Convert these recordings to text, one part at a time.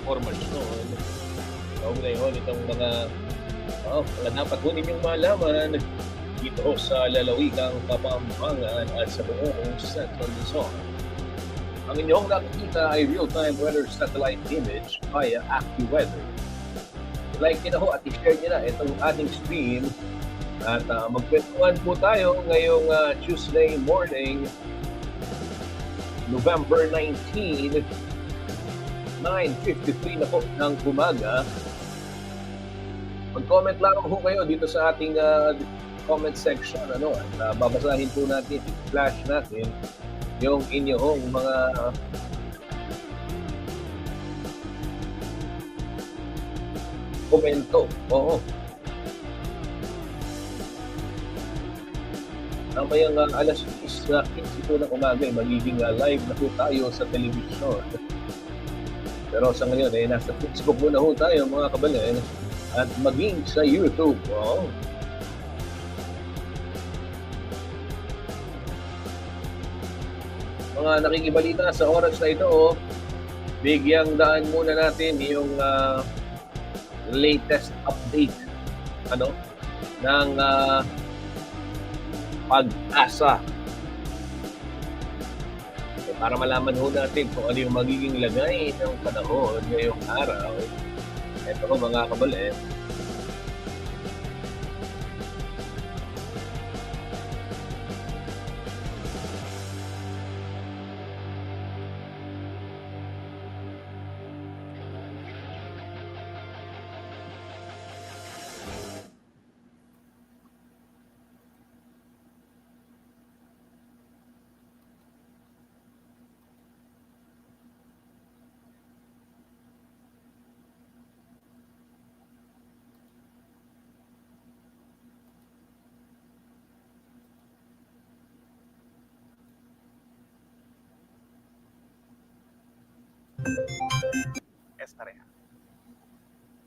impormasyon kaugnay ho nitong mga dapat ho ninyong malaman dito sa lalawigang Kapampangan at sa buong Central Luzon. Ang inyong nakikita ay real-time weather satellite image via AccuWeather. Like nyo na ho at i-share nyo na itong ating stream at magkwentuhan po tayo ngayong Tuesday morning, November 19, 9:53 na po ng umaga. Mag-comment lang po kayo dito sa ating comment section. At babasahin po natin, i-flash natin yung inyong mga komento. Oo. Mamayang alas 10 po ng umaga magiging live na po tayo sa television. Pero sa ngayon nasa Facebook muna ho tayo mga kabalin at maging sa YouTube. Oh. Mga nakikibalita sa oras na ito, bigyang daan muna natin yung latest update ng Pag-asa. So, para malaman ho natin kung ano yung magiging lagay ng panahon ngayong araw. Ito ho mga kabalin. Estareha.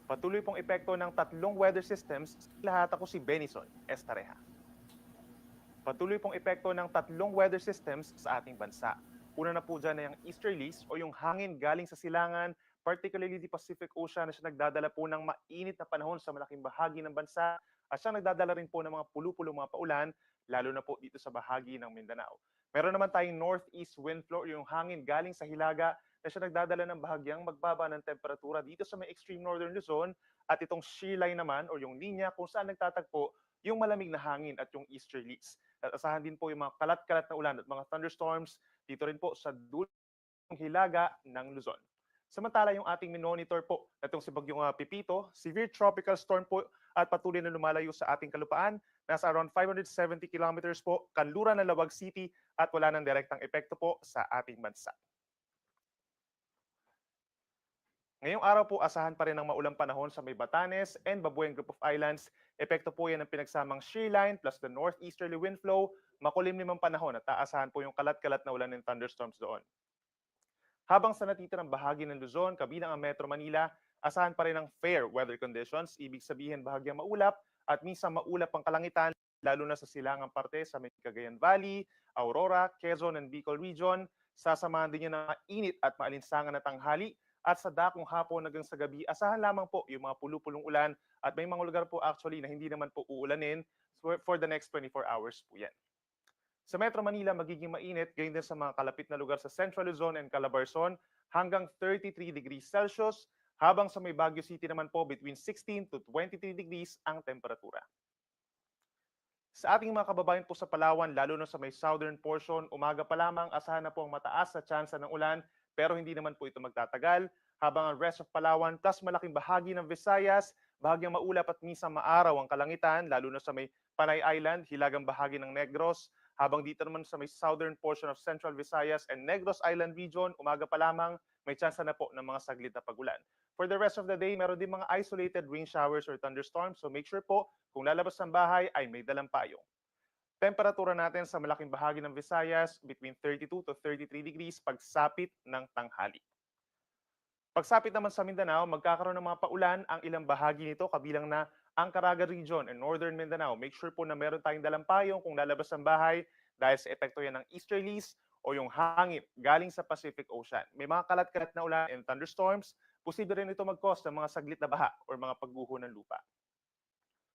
Patuloy pong epekto ng tatlong weather systems, lahat ako si Benison Estareha. Patuloy pong epekto ng tatlong weather systems sa ating bansa. Una na po dyan na yung easterlies o yung hangin galing sa silangan, particularly the Pacific Ocean na siya nagdadala po ng mainit na panahon sa malaking bahagi ng bansa at siya nagdadala rin po ng mga pulu-pulong mga paulan, lalo na po dito sa bahagi ng Mindanao. Meron naman tayong northeast wind flow, yung hangin galing sa Hilaga na siya nagdadala ng bahagyang magbaba ng temperatura dito sa may extreme northern Luzon at itong shear line naman o yung linya kung saan nagtatagpo yung malamig na hangin at yung easterlies. At asahan din po yung mga kalat-kalat na ulan at mga thunderstorms dito rin po sa dulong hilaga ng Luzon. Samantala yung ating monitor po, itong si Bagyong Pipito, severe tropical storm po at patuloy na lumalayo sa ating kalupaan. Nasa around 570 kilometers po, kanluran ng Lawag City at wala ng direktang epekto po sa ating bansa. Ngayong araw po, asahan pa rin ng maulang panahon sa may Batanes and Babueng Group of Islands. Epekto po yan ng pinagsamang shear line plus the northeasterly wind flow. Makulimlim ang panahon at aasahan po yung kalat-kalat na ulan and thunderstorms doon. Habang sa natitirang bahagi ng Luzon, kabilang ang Metro Manila, asahan pa rin ng fair weather conditions. Ibig sabihin bahagyang maulap at minsan maulap ang kalangitan, lalo na sa silangang parte sa may Cagayan Valley, Aurora, Quezon and Bicol region. Sasamahan din yan ng mainit at maalinsangan na tanghali. At sa dakong hapon hanggang sa gabi, asahan lamang po yung mga pulu-pulong ulan at may mga lugar po actually na hindi naman po uulanin for the next 24 hours po yan. Sa Metro Manila, magiging mainit, gayon din sa mga kalapit na lugar sa Central Luzon and Calabarzon hanggang 33 degrees Celsius, habang sa may Baguio City naman po between 16 to 23 degrees ang temperatura. Sa ating mga kababayan po sa Palawan, lalo na sa may southern portion, umaga pa lamang asahan na po ang mataas sa tsansa ng ulan, pero hindi naman po ito magtatagal, habang ang rest of Palawan plus malaking bahagi ng Visayas, bahagyang maulap at minsan maaraw ang kalangitan, lalo na sa may Panay Island, hilagang bahagi ng Negros, habang dito naman sa may southern portion of Central Visayas and Negros Island region, umaga pa lamang, may tsansa na po ng mga saglit na pagulan. For the rest of the day, meron din mga isolated rain showers or thunderstorms, so make sure po, kung lalabas ng bahay ay may dalang payong. Temperatura natin sa malaking bahagi ng Visayas between 32 to 33 degrees pagsapit ng tanghali. Pagsapit naman sa Mindanao, magkakaroon ng mga paulan ang ilang bahagi nito kabilang na ang Caraga region and northern Mindanao. Make sure po na meron tayong dalang payong kung lalabas ng bahay dahil sa epekto yan ng easterlies o yung hangin galing sa Pacific Ocean. May mga kalat-kalat na ulan and thunderstorms, posible rin ito mag-cause ng mga saglit na baha or mga pagguho ng lupa.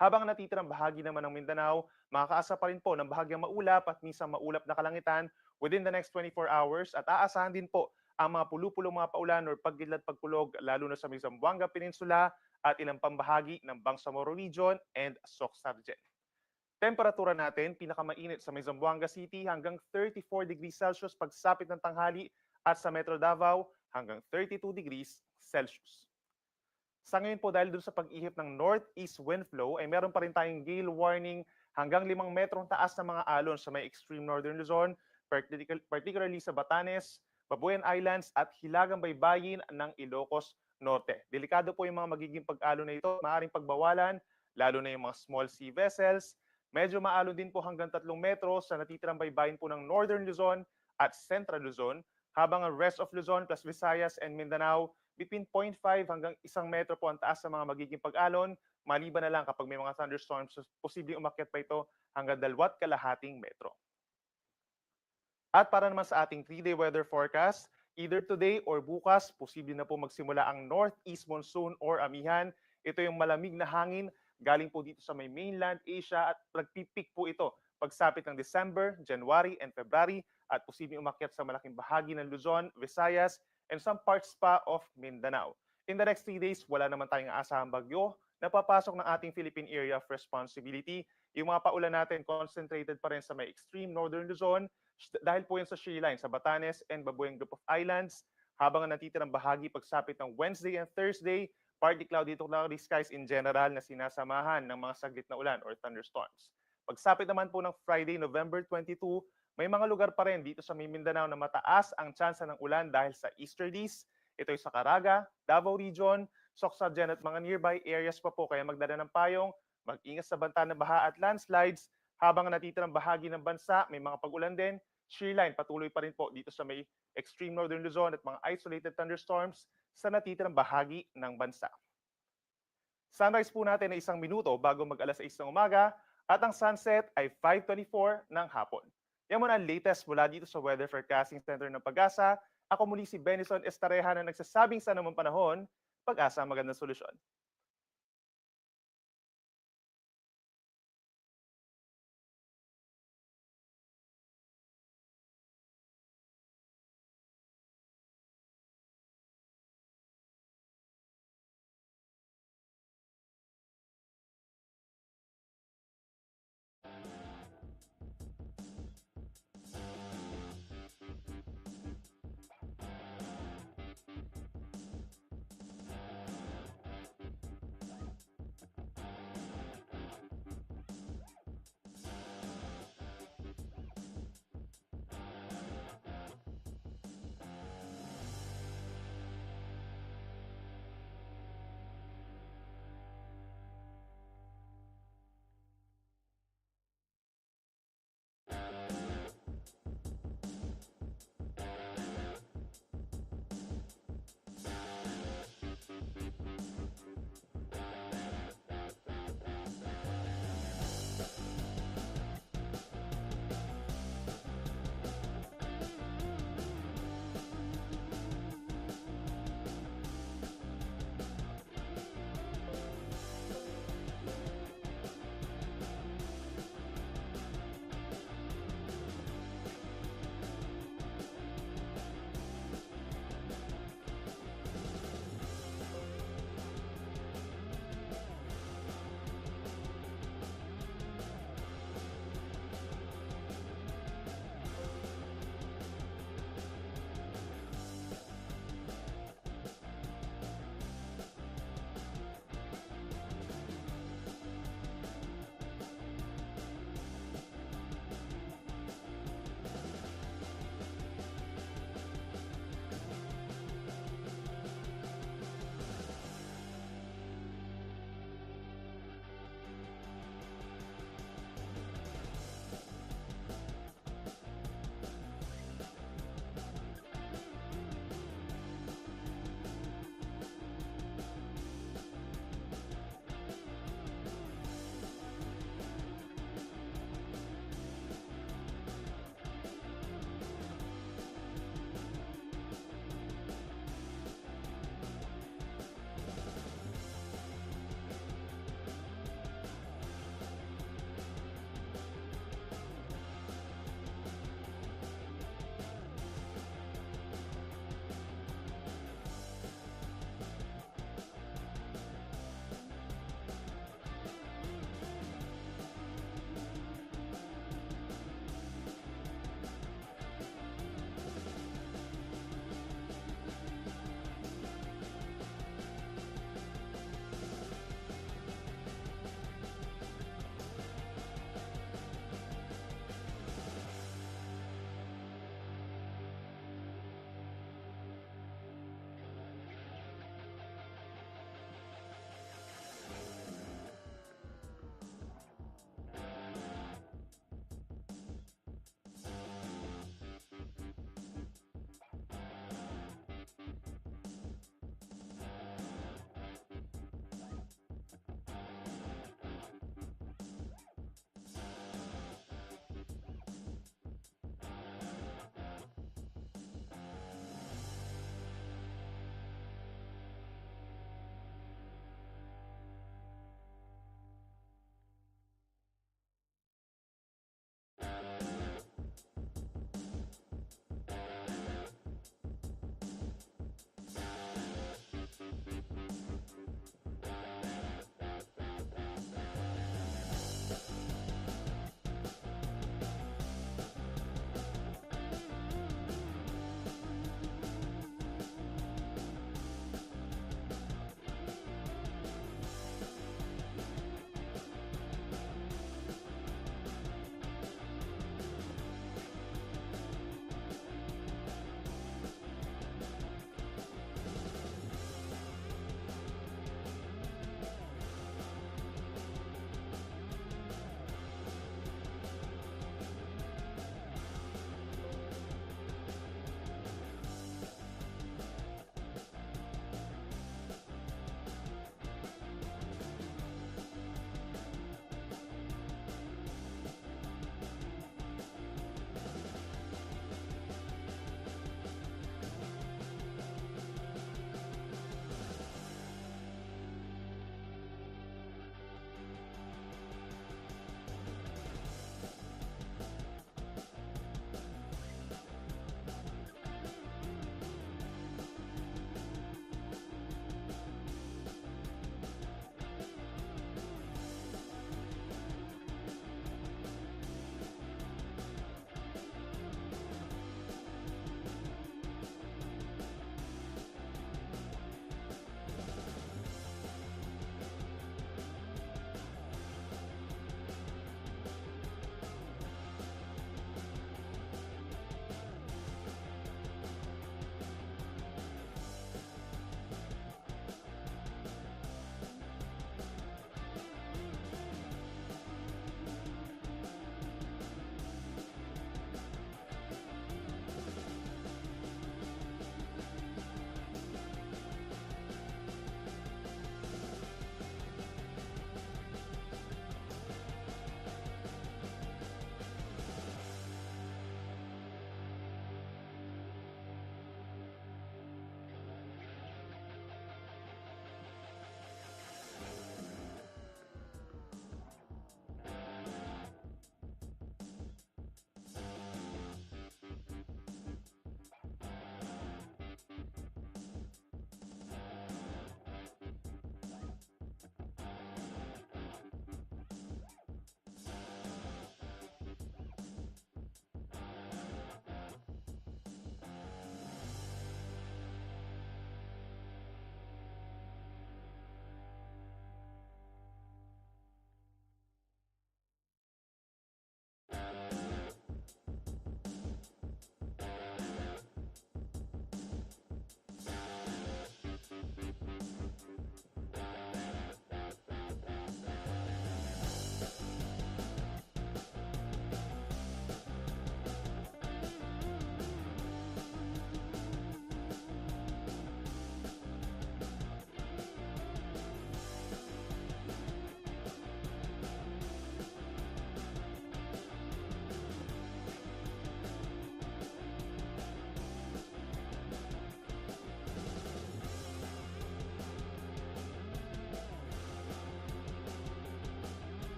Habang natitirang bahagi naman ng Mindanao, makakaasa pa rin po ng bahagyang maulap at minsan maulap na kalangitan within the next 24 hours at aasahan din po ang mga pulu-pulong mga paulan or pagkidlat pagkulog lalo na sa may Zamboanga Peninsula at ilang pambahagi ng Bangsamoro Region and Soc-Sargen. Temperatura natin, pinakamainit sa may Zamboanga City hanggang 34 degrees Celsius pagsapit ng tanghali at sa Metro Davao hanggang 32 degrees Celsius. Sa ngayon po dahil dun sa pag-ihip ng northeast wind flow ay meron pa rin tayong gale warning hanggang 5 metrong taas na mga alon sa may extreme northern Luzon, particularly sa Batanes, Babuyan Islands at Hilagang Baybayin ng Ilocos Norte. Delikado po yung mga magiging pag-alon na ito, maaaring pagbawalan, lalo na yung mga small sea vessels. Medyo maalon din po hanggang 3 metro sa natitirang baybayin po ng northern Luzon at central Luzon, habang ang rest of Luzon plus Visayas and Mindanao between 0.5 hanggang 1 metro po ang taas sa mga magiging pag-alon, maliban na lang kapag may mga thunderstorms, posibleng umakyat pa ito hanggang 2.5 metro. At para naman sa ating 3-day weather forecast, either today or bukas, posible na po magsimula ang northeast monsoon or amihan. Ito yung malamig na hangin galing po dito sa may mainland Asia at nagpipik po ito pagsapit ng December, January, and February at posibleng umakyat sa malaking bahagi ng Luzon, Visayas, and some parts pa of Mindanao. In the next 3 days, wala naman tayong aasahang bagyo na papasok ng ating Philippine Area of Responsibility. Yung mga paulan natin concentrated pa rin sa may extreme northern Luzon dahil po yan sa shear line sa Batanes and Babueng Group of Islands, habang ang natitirang bahagi pagsapit ng Wednesday and Thursday, partly cloudy to cloudy skies in general na sinasamahan ng mga saglit na ulan or thunderstorms. Pagsapit naman po ng Friday, November 22, may mga lugar pa rin dito sa Mindanao na mataas ang tsansa ng ulan dahil sa easterlies. Ito ay sa Caraga, Davao Region, Soc-Sargen at mga nearby areas pa po, kaya magdala ng payong, mag-ingat sa banta ng baha at landslides. Habang natitirang bahagi ng bansa, may mga pag-ulan din. Shear line patuloy pa rin po dito sa may extreme northern Luzon at mga isolated thunderstorms sa natitirang bahagi ng bansa. Sunrise po natin ay 1 minuto bago mag-alas 6 ng umaga at ang sunset ay 5:24 ng hapon. Yan muna ang latest mula dito sa Weather Forecasting Center ng Pag-asa. Ako muli si Benison Estareja na nagsasabing sa anumang panahon, Pag-asa ang magandang solusyon.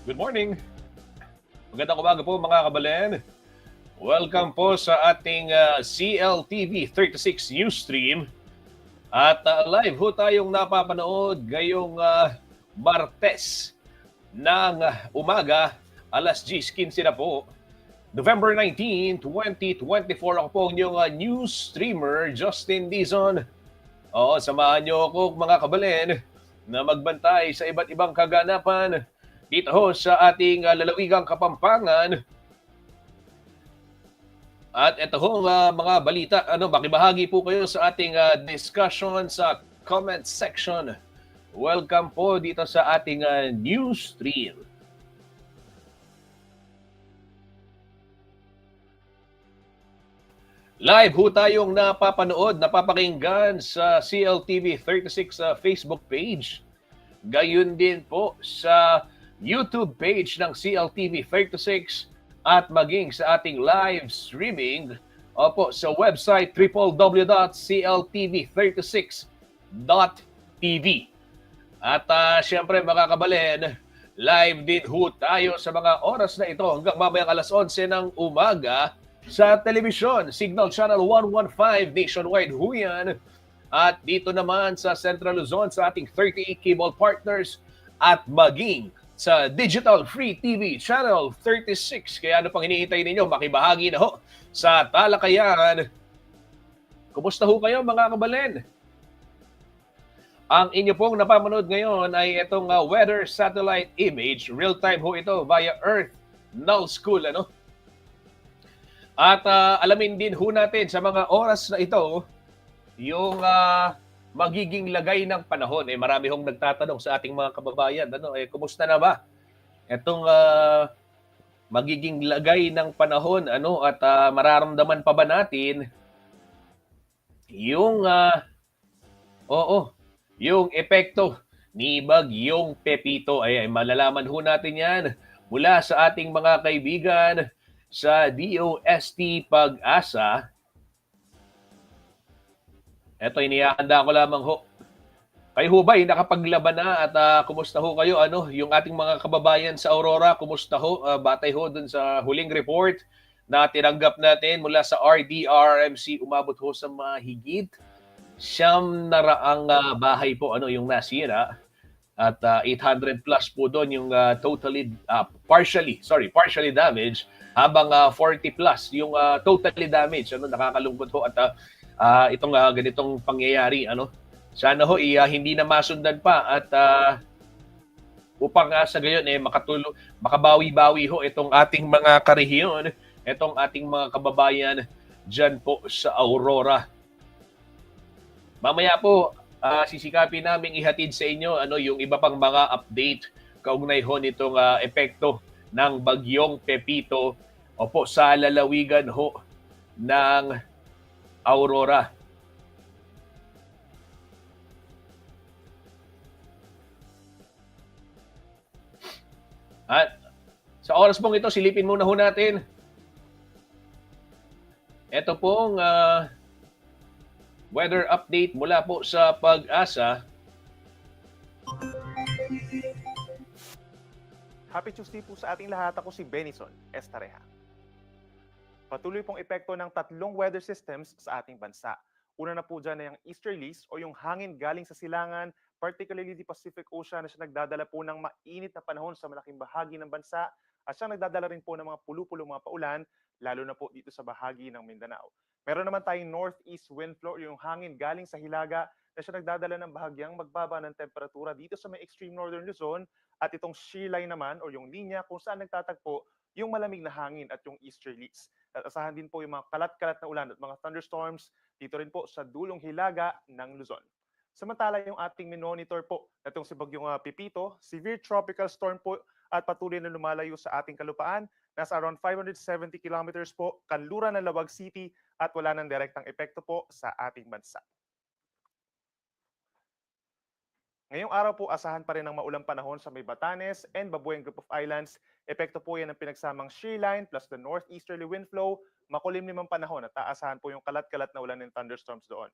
Good morning. Magandang umaga po mga kabalen. Welcome po sa ating CLTV 36 news stream. At live ho tayong napapanood ngayong Martes ng umaga, alas 10:15 na po. November 19, 2024. Ako po ang inyong news streamer, Justin Dizon. Samahan niyo ako mga kabalen na magbantay sa iba't ibang kaganapan dito ho sa ating lalawigang Kapampangan. At ito ho mga balita, makibahagi po kayo sa ating discussion sa comment section. Welcome po dito sa ating news stream. Live ho tayong napapakinggan sa CLTV 36 Facebook page. Gayun din po sa YouTube page ng CLTV 36 at maging sa ating live streaming sa website www.cltv36.tv. At syempre mga kabalen, live din ho tayo sa mga oras na ito hanggang mamayang alas 11 ng umaga sa telebisyon, Signal Channel 115 nationwide ho yan. At dito naman sa Central Luzon sa ating 38 cable partners at maging sa Digital Free TV Channel 36. Kaya ano pang hinihintay ninyo? Makibahagi na ho sa talakayan. Kumusta ho kayo mga kabalen? Ang inyo pong napapanood ngayon ay itong weather satellite image. Real-time ho ito via Earth Null School. At alamin din ho natin sa mga oras na ito yung magiging lagay ng panahon. Marami hong nagtatanong sa ating mga kababayan, kumusta na ba itong magiging lagay ng panahon, at mararamdaman pa ba natin yung yung epekto ni Bagyong Pepito. Ay malalaman ho natin yan mula sa ating mga kaibigan sa DOST Pag-asa. Ito, inihahanda ko lamang ho. Kayo ho ba, nakapaglaban na at kumusta ho kayo? Yung ating mga kababayan sa Aurora, kumusta ho? Batay ho dun sa huling report na tinanggap natin mula sa RDRMC, umabot ho sa mahigit 900 bahay po yung nasira. At 800 plus po doon yung partially damaged, habang 40 plus yung totally damaged. Nakakalungkot ho at itong ganitong pangyayari. Sana ho hindi na masundan pa at upang sa gayon makabawi-bawi ho itong ating mga karehiyon, itong ating mga kababayan dyan po sa Aurora. Mamaya po sisikapin namin ihatid sa inyo yung iba pang mga update kaugnay ho nitong epekto ng Bagyong Pepito sa lalawigan ho ng Aurora. At sa oras pong ito, silipin muna ho natin. Ito pong weather update mula po sa Pag-asa. Happy Tuesday po sa ating lahat. Ako si Benison Estareja. Patuloy pong epekto ng tatlong weather systems sa ating bansa. Una na po dyan na yung easterlies o yung hangin galing sa silangan, particularly the Pacific Ocean, na siya nagdadala po ng mainit na panahon sa malaking bahagi ng bansa at siya nagdadala rin po ng mga pulu-pulong mga paulan, lalo na po dito sa bahagi ng Mindanao. Meron naman tayong northeast wind flow, yung hangin galing sa Hilaga na siya nagdadala ng bahagyang magbaba ng temperatura dito sa may extreme northern Luzon, at itong shear line naman o yung linya kung saan nagtatagpo yung malamig na hangin at yung easterlies. At asahan din po yung mga kalat-kalat na ulan at mga thunderstorms dito rin po sa dulong Hilaga ng Luzon. Samantala yung ating minonitor po na itong si Bagyong Pepito, severe tropical storm po at patuloy na lumalayo sa ating kalupaan. Nasa around 570 kilometers po, kanluran ng Lawag City at wala ng direktang epekto po sa ating bansa. Ngayong araw po, asahan pa rin ang maulang panahon sa may Batanes and Babueng Group of Islands. Epekto po yan ng pinagsamang shear line plus the northeasterly wind flow. Makulimlim ang panahon at aasahan po yung kalat-kalat na ulan and thunderstorms doon.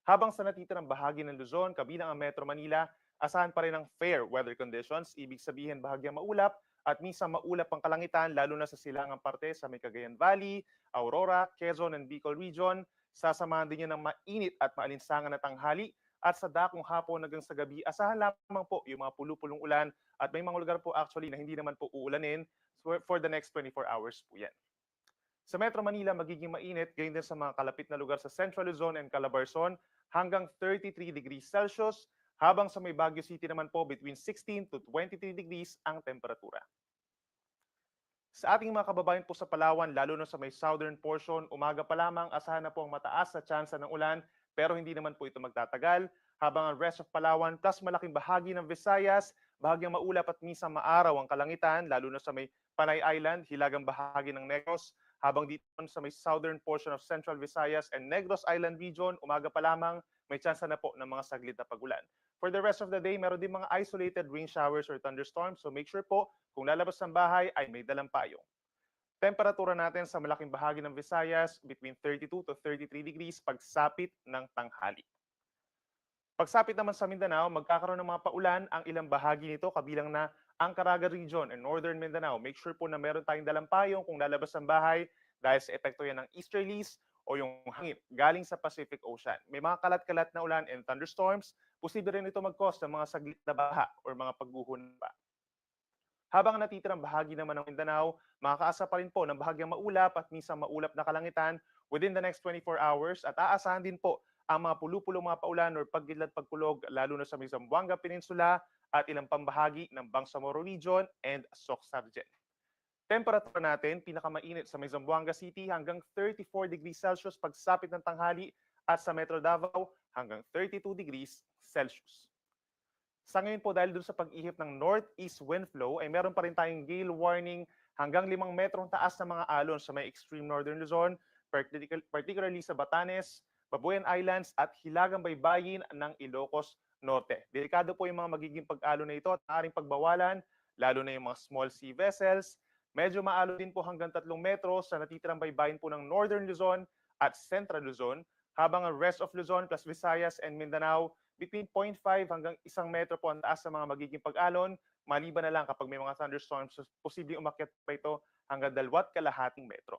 Habang sa natitirang bahagi ng Luzon, kabilang ang Metro Manila, asahan pa rin ang fair weather conditions, ibig sabihin bahagyang maulap at minsan maulap ang kalangitan lalo na sa silangang parte sa may Cagayan Valley, Aurora, Quezon and Bicol region. Sasamahan din yan ng mainit at maalinsangan na tanghali at sa dakong hapon hanggang sa gabi, asahan lamang po yung mga pulu-pulong ulan at may mga lugar po actually na hindi naman po uulanin for the next 24 hours po yan. Sa Metro Manila, magiging mainit, gayon din sa mga kalapit na lugar sa Central Luzon and Calabarzon hanggang 33 degrees Celsius, habang sa may Baguio City naman po between 16 to 23 degrees ang temperatura. Sa ating mga kababayan po sa Palawan, lalo na sa may southern portion, umaga pa lamang asahan na po ang mataas na tsansa ng ulan pero hindi naman po ito magtatagal. Habang ang rest of Palawan plus malaking bahagi ng Visayas, bahagyang maulap at minsan maaraw ang kalangitan lalo na sa may Panay Island, hilagang bahagi ng Negros. Habang dito sa may southern portion of Central Visayas and Negros Island region, umaga pa lamang may tsansa na po ng mga saglit na pagulan. For the rest of the day, meron din mga isolated rain showers or thunderstorms. So make sure po, kung lalabas ng bahay, ay may dalang payong. Temperatura natin sa malaking bahagi ng Visayas, between 32 to 33 degrees pagsapit ng tanghali. Pagsapit naman sa Mindanao, magkakaroon ng mga paulan ang ilang bahagi nito, kabilang na ang Caraga region and northern Mindanao. Make sure po na meron tayong dalang payong kung lalabas ng bahay dahil sa epekto yan ng easterlies o yung hangin galing sa Pacific Ocean. May mga kalat-kalat na ulan and thunderstorms, posible rin ito mag-cause ng mga saglit na baha o mga pagguho ng baha. Habang natitirang bahagi naman ng Mindanao, makakaasa pa rin po ng bahagyang maulap at minsan maulap na kalangitan within the next 24 hours at aasahan din po ang mga pulu-pulong mga paulan or paggidlad pagkulog lalo na sa may Zamboanga Peninsula at ilang pambahagi ng Bangsamoro Region and Soc-Sargen. Temperatura natin, pinakamainit sa may Zamboanga City hanggang 34 degrees Celsius pagsapit ng tanghali at sa Metro Davao hanggang 32 degrees Celsius. Sa ngayon po dahil dun sa pag-ihip ng northeast wind flow ay meron pa rin tayong gale warning hanggang 5 metrong taas na mga alon sa may extreme northern Luzon, particularly sa Batanes, Babuyan Islands at hilagang baybayin ng Ilocos Norte. Delikado po yung mga magiging pag-alon na ito at maaaring pagbawalan, lalo na yung mga small sea vessels. Medyo maalon din po hanggang 3 metro sa natitirang baybayin po ng northern Luzon at central Luzon, habang ang rest of Luzon plus Visayas and Mindanao between 0.5 hanggang 1 metro po ang taas sa mga magiging pag-alon, maliban na lang kapag may mga thunderstorms, posibleng umakyat pa ito hanggang 2.5 metro.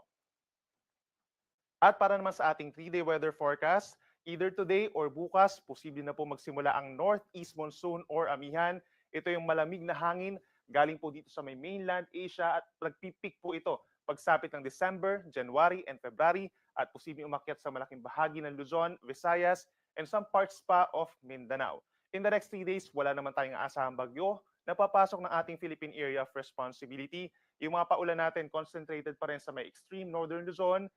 At para naman sa ating 3-day weather forecast, either today or bukas, posible na po magsimula ang northeast monsoon or amihan. Ito yung malamig na hangin, galing po dito sa may mainland Asia at nagpipik po ito pagsapit ng December, January, and February at posibleng umakyat sa malaking bahagi ng Luzon, Visayas, and some parts pa of Mindanao. In the next 3 days, wala naman tayong aasahang bagyo na papasok ng ating Philippine Area of Responsibility. Yung mga paulan natin concentrated pa rin sa may extreme northern Luzon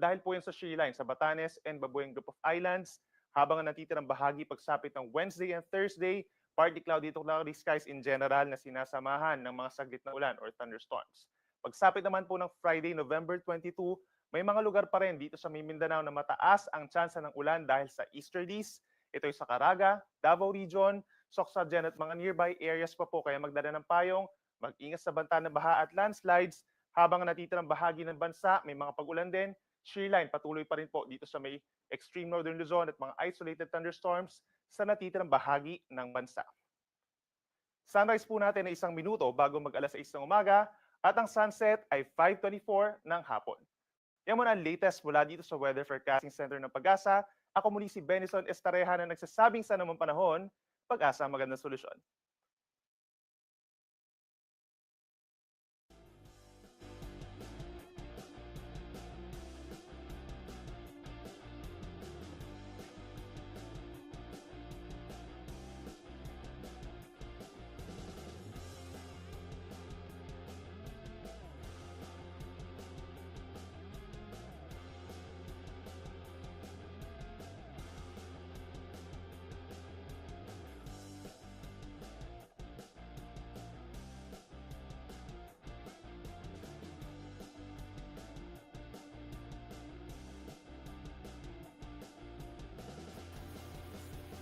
dahil po yan sa shear line sa Batanes and Babuyan Group of Islands, habang ang natitirang bahagi pagsapit ng Wednesday and Thursday, partly cloudy to cloudy skies in general na sinasamahan ng mga saglit na ulan or thunderstorms. Pagsapit naman po ng Friday, November 22, may mga lugar pa rin dito sa Mindanao na mataas ang tsansa ng ulan dahil sa easterlies. Ito ay sa Caraga, Davao Region, Soc-Sargen at mga nearby areas pa po, kaya magdala ng payong, mag-ingat sa banta ng baha at landslides. Habang natitirang bahagi ng bansa, may mga pag-ulan din. Shear line patuloy pa rin po dito sa may extreme northern Luzon at mga isolated thunderstorms sa natitirang bahagi ng bansa. Sunrise po natin ay 1 minuto bago mag-alas 6 ng umaga at ang sunset ay 5:24 ng hapon. Yan muna ang latest mula dito sa Weather Forecasting Center ng Pag-asa. Ako muli si Benison Estareja na nagsasabing sa namang panahon, Pag-asa ang magandang solusyon.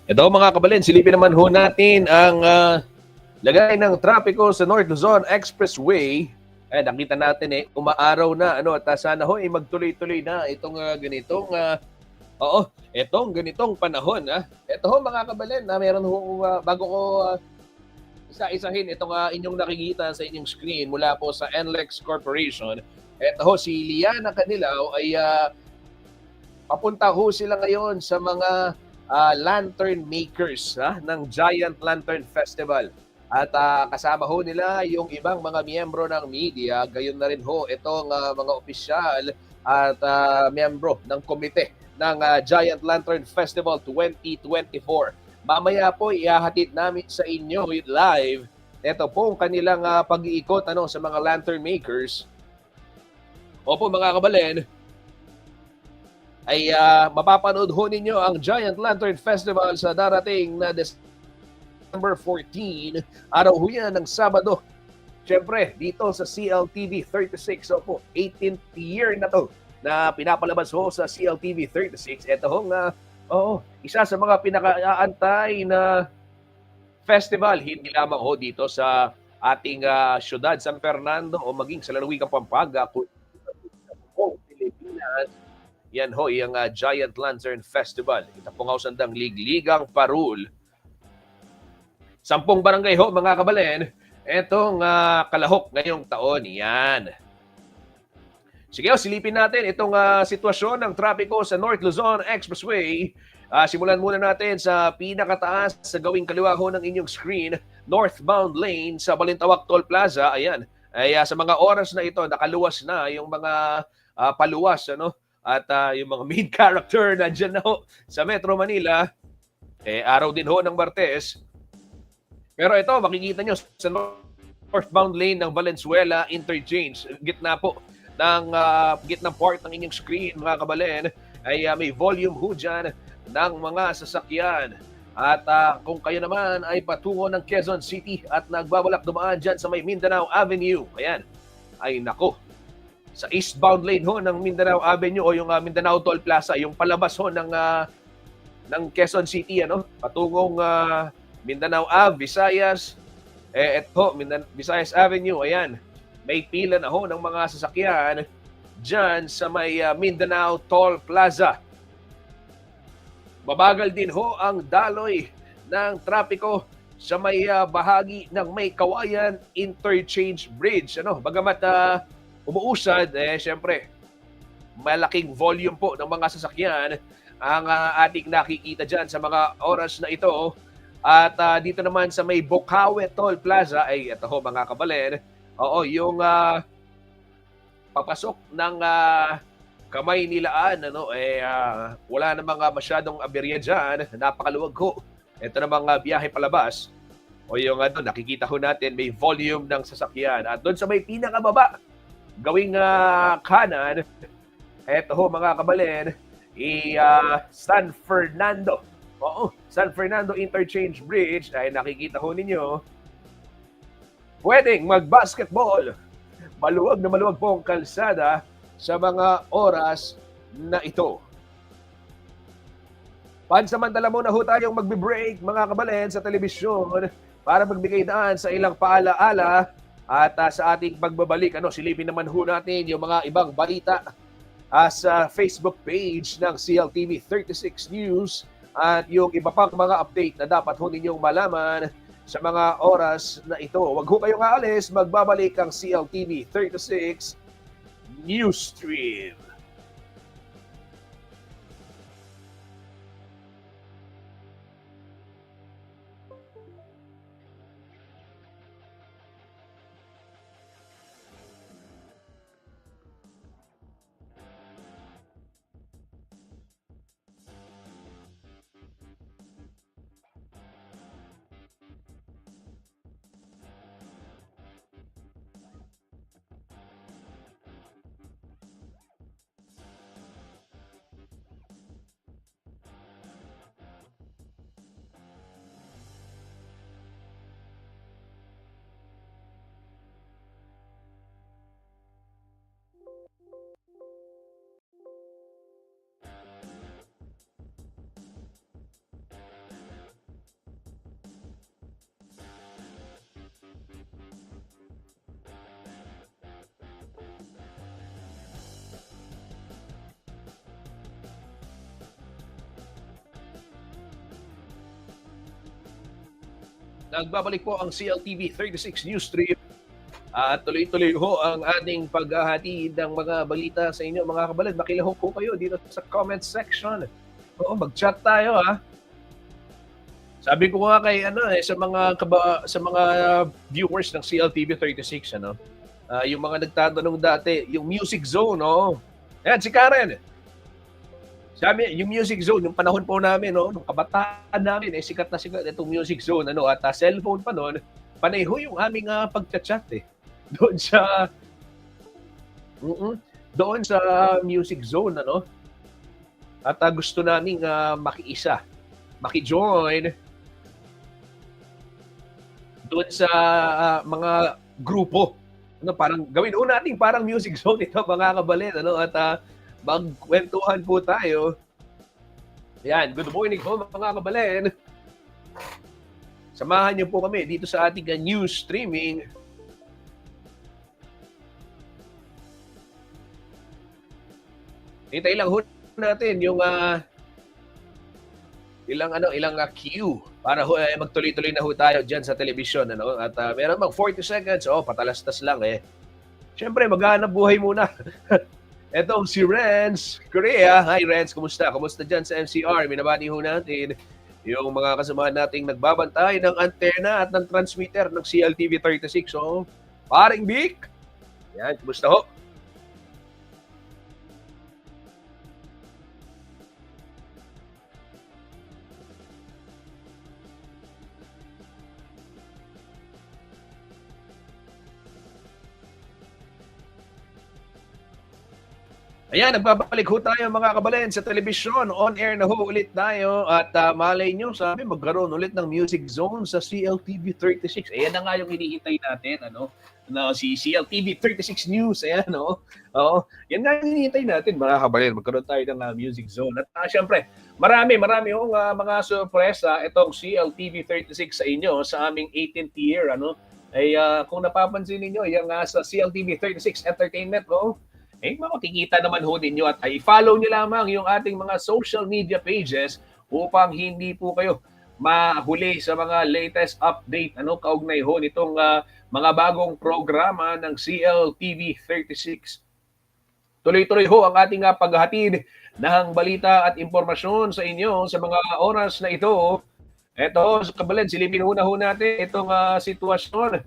Ito mga kabalin, silipin naman ho natin ang lagay ng trapiko sa North Luzon Expressway. Nakita natin umaaraw na at sana ho magtuloy-tuloy na itong ganitong Oo, etong ganitong panahon, eto ho mga kabalen na meron hong, bago ko, isa-isahin itong, inyong nakikita sa inyong screen mula po sa NLEX Corporation. Eto ho si Liana Canilaw ay, papunta ho sila ngayon sa mga, lantern makers, ng Giant Lantern Festival. At, kasama ho nila yung ibang mga miyembro ng media, gayon na rin ho itong, mga opisyal at, miyembro ng komite ng, Giant Lantern Festival 2024. Mamaya po ihahatid namin sa inyo live ito pong kanilang, pag-iikot ano, sa mga lantern makers. Opo mga kabalen, ay mapapanood ho ninyo ang Giant Lantern Festival sa darating na December 14. Araw ho yan ng Sabado. Siyempre, dito sa CLTV 36. Opo, 18th year na to na pinapalabas ho sa CLTV 36. Ito ho nga, isa sa mga pinaka-aantay na festival, hindi lamang ho dito sa ating syudad, San Fernando o maging sa lalawigang Pampanga, kundi sa buong Pilipinas. Yan ho, yung Giant Lantern Festival. Ito po nga sandang ligligang parul. 10 barangay ho, mga kabalen. Etong kalahok ngayong taon. Yan. Sige, silipin natin itong sitwasyon ng trapiko sa North Luzon Expressway. Simulan muna natin sa pinakataas sa gawing kaliwa ho ng inyong screen, northbound lane sa Balintawak Toll Plaza. Ayan, ay sa mga oras na ito, nakaluwas na yung mga paluwas, ano? At yung mga main character nandyan na ho sa Metro Manila. Araw din ho ng Martes. Pero ito, makikita nyo sa northbound lane ng Valenzuela Interchange, gitna po ng gitnang part ng inyong screen, mga kabalen, ay may volume ho dyan ng mga sasakyan. At kung kayo naman ay patungo ng Quezon City at nagbabalak dumaan dyan sa may Mindanao Avenue, ayan, ay nako, sa eastbound lane ho ng Mindanao Avenue o yung Mindanao Toll Plaza, yung palabas ho ng Quezon City, ano, patungong Mindanao Ave, Visayas, Visayas Avenue, ayan, may pila na ho ng mga sasakyan dyan sa may Mindanao Toll Plaza. Mabagal din ho ang daloy ng trapiko sa may bahagi ng may Kawayan Interchange Bridge. Ano, bagamat umuusad, syempre, malaking volume po ng mga sasakyan ang ating nakikita dyan sa mga oras na ito. At dito naman sa may Bocaue Toll Plaza, ay ito ho mga kabalen, yung papasok ng Kamay Nilaan, ano, wala namang masyadong aberya dyan, napakaluwag ho. Ito namang biyahe palabas, o yung nakikita ho natin, may volume ng sasakyan. At doon sa may pinakababa, gawing kanan, ito ho mga kabalen, San Fernando. San Fernando Interchange Bridge, ay nakikita ho ninyo, pwedeng mag-basketball. Maluwag na maluwag po ang kalsada sa mga oras na ito. Pansamantala muna ho tayong magbe-break, mga kabalen, sa telebisyon para magbigay daan sa ilang paalaala. At sa ating pagbabalik, silipin naman ho natin yung mga ibang balita sa Facebook page ng CLTV 36 News at yung iba pang mga update na dapat ho ninyong malaman sa mga oras na ito. Huwag ho kayong aalis, magbabalik ang CLTV 36 News Stream. nagbabalik po ang CLTV 36 News Stream at tuloy-tuloy ho ang ating paghahatid ng mga balita sa inyo mga kabalad. Makilahok po kayo dito sa comment section. Oo, mag-chat tayo ha. Sabi ko nga kay sa mga viewers ng CLTV 36 yung mga nagtatanong dati, yung Music Zone, no. Ayan si Karen. Sabi, yung Music Zone, yung panahon po namin, no, nung kabataan namin, sikat na sikat itong Music Zone, at cellphone pa noon, panay ho yung aming pagchat-chat doon sa doon sa Music Zone, At gusto naming makiisa, maki-join doon sa mga grupo. Parang gawin ho natin parang Music Zone ito mga kabalit, at magkwentuhan po tayo. Yan, good morning po mga kabalen. Samahan niyo po kami dito sa ating news streaming. Hintay lang ho natin yung ilang queue para magtuloy-tuloy na ho tayo diyan sa telebisyon, At meron mag 40 seconds, patalastas lang Siyempre maghanap buhay muna. Etong si Renz Korea. Hi Renz, kumusta? Kumusta dyan sa MCR? Minabati ho natin yung mga kasamahan nating nagbabantay ng antena at ng transmitter ng CLTV 36. Paring Vic. Yan, kumusta ho? Ayan, nagbabalik ho tayo mga kabalen sa telebisyon. On air na ho ulit tayo at malay nyo, sabi magkaroon ulit ng Music Zone sa CLTV 36. Ayan na nga yung hinihintay natin, si CLTV 36 News, ayan, yan nga yung hinihintay natin mga kabalen, magkaroon tayo ng Music Zone. At syempre, marami hong mga sorpresa itong CLTV 36 sa inyo sa aming 18th year, kung napapansin niyo yung sa CLTV 36 Entertainment, makikita naman ho ninyo at i-follow nyo lamang yung ating mga social media pages upang hindi po kayo mahuli sa mga latest update kaugnay ho nitong mga bagong programa ng CLTV 36. Tuloy-tuloy ho ang ating paghatid ng balita at impormasyon sa inyo sa mga oras na ito. Eto, kabalad, silipin ho natin itong sitwasyon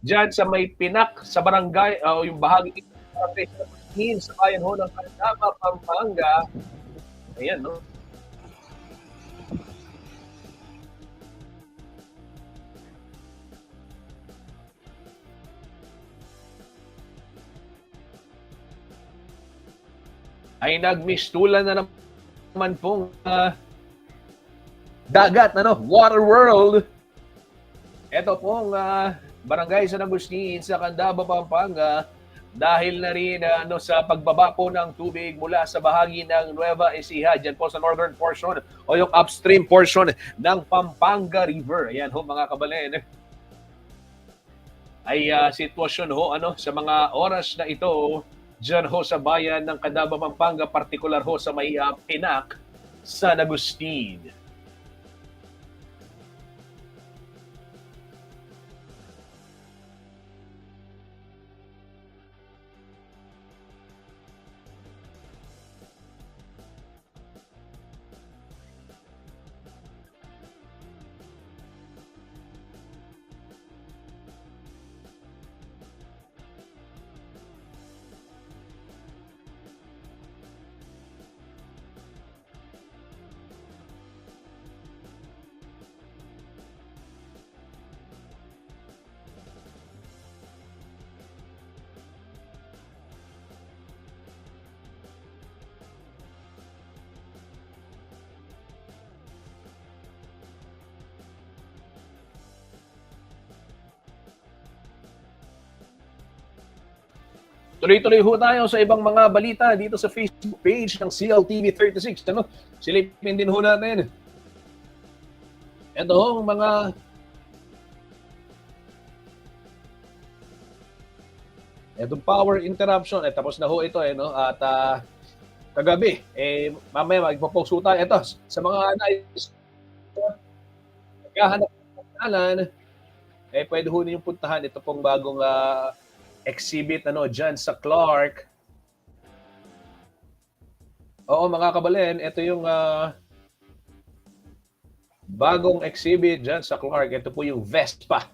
dyan sa may Pinak sa barangay, yung bahagi sa bayan ho ng Candaba, Pampanga. Ayan, ay nagmistulan na naman pong dagat, water world. Ito pong barangay San Agustin sa Candaba, Pampanga, dahil na rin sa pagbaba po ng tubig mula sa bahagi ng Nueva Ecija, dyan po sa northern portion o yung upstream portion ng Pampanga River. Ayan ho mga kabalen. Ay sitwasyon ho sa mga oras na ito dyan ho sa bayan ng Candaba, Pampanga, partikular ho sa may Pinak, San Agustin. Tuloy-tuloy ho tayo sa ibang mga balita dito sa Facebook page ng CLTV 36. Silipin din ho natin. Ito ho, mga itong power interruption. Tapos na ho ito, At kagabi, mamaya magpo-post ho tayo. Ito, sa mga nais naghahanap ng kanan, pwede ho ninyong puntahan ito pong bagong exhibit dyan sa Clark. Oo mga kabalen, ito yung bagong exhibit dyan sa Clark. Ito po yung Vespa.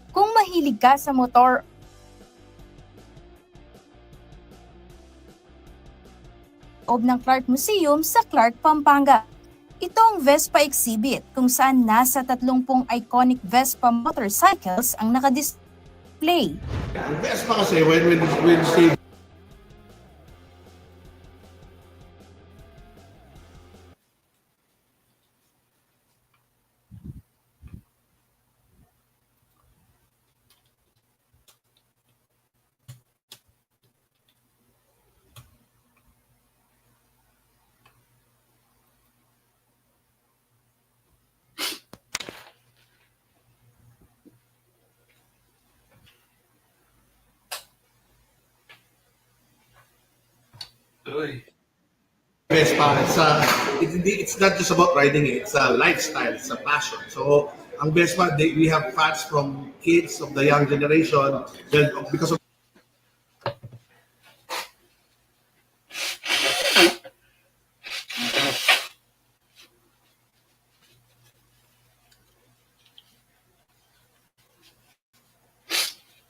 Kung mahilig ka sa motor loob ng Clark Museum sa Clark, Pampanga. Ito ang Vespa exhibit kung saan nasa 30 iconic Vespa motorcycles ang nakadisplay. Ang Vespa kasi when Steve Vespa, it's not just about riding it, it's a lifestyle, it's a passion. So, ang Vespa, we have fans from kids of the young generation because of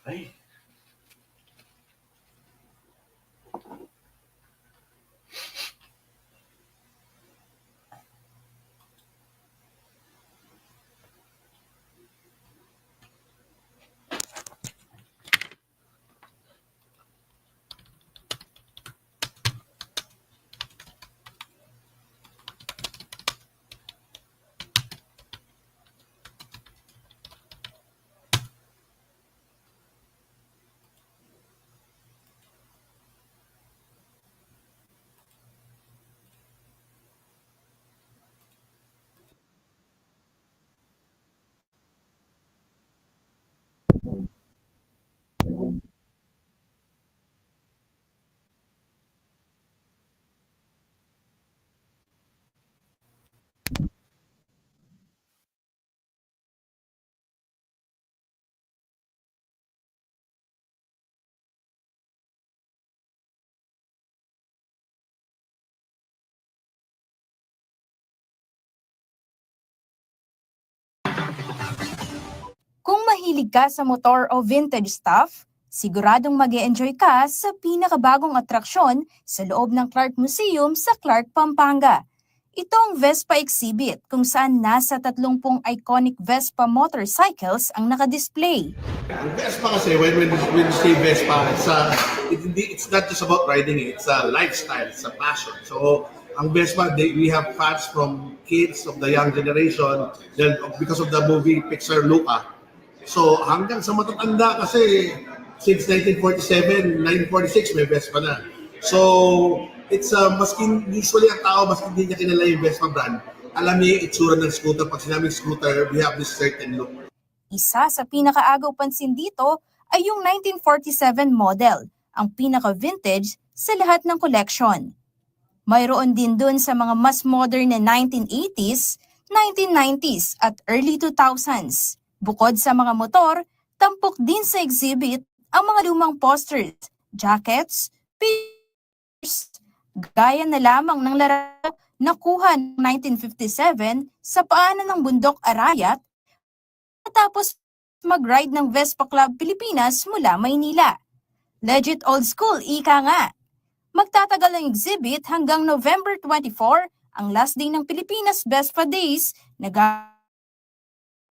Ay. Kung mahilig ka sa motor o vintage stuff, siguradong mag-e-enjoy ka sa pinakabagong atraksyon sa loob ng Clark Museum sa Clark, Pampanga. Ito ang Vespa exhibit kung saan nasa 30 iconic Vespa motorcycles ang nakadisplay. ang Vespa kasi when Steve Vespa, it's not just about riding it, it's a lifestyle, it's a passion. So, ang Vespa, we have fans from kids of the young generation because of the movie Pixar Luca. So hanggang sa matatanda kasi since 1947, 1946 may Vespa na. So it's maskin usually ang tao maskin hindi niya kilala yung Vespa brand. Alam niya yung itsura ng scooter. Pag sinabing scooter, we have this certain look. Isa sa pinakaagaw pansin dito ay yung 1947 model, ang pinaka-vintage sa lahat ng collection. Mayroon din dun sa mga mas modern na 1980s, 1990s at early 2000s. Bukod sa mga motor, tampok din sa exhibit ang mga lumang posters, jackets, pictures, gaya na lamang ng laro nakuha ng 1957 sa paanan ng bundok Arayat matapos mag-ride ng Vespa Club Pilipinas mula Maynila. Legit old school, ika nga. Magtatagal ang exhibit hanggang November 24, ang last day ng Pilipinas Vespa Days na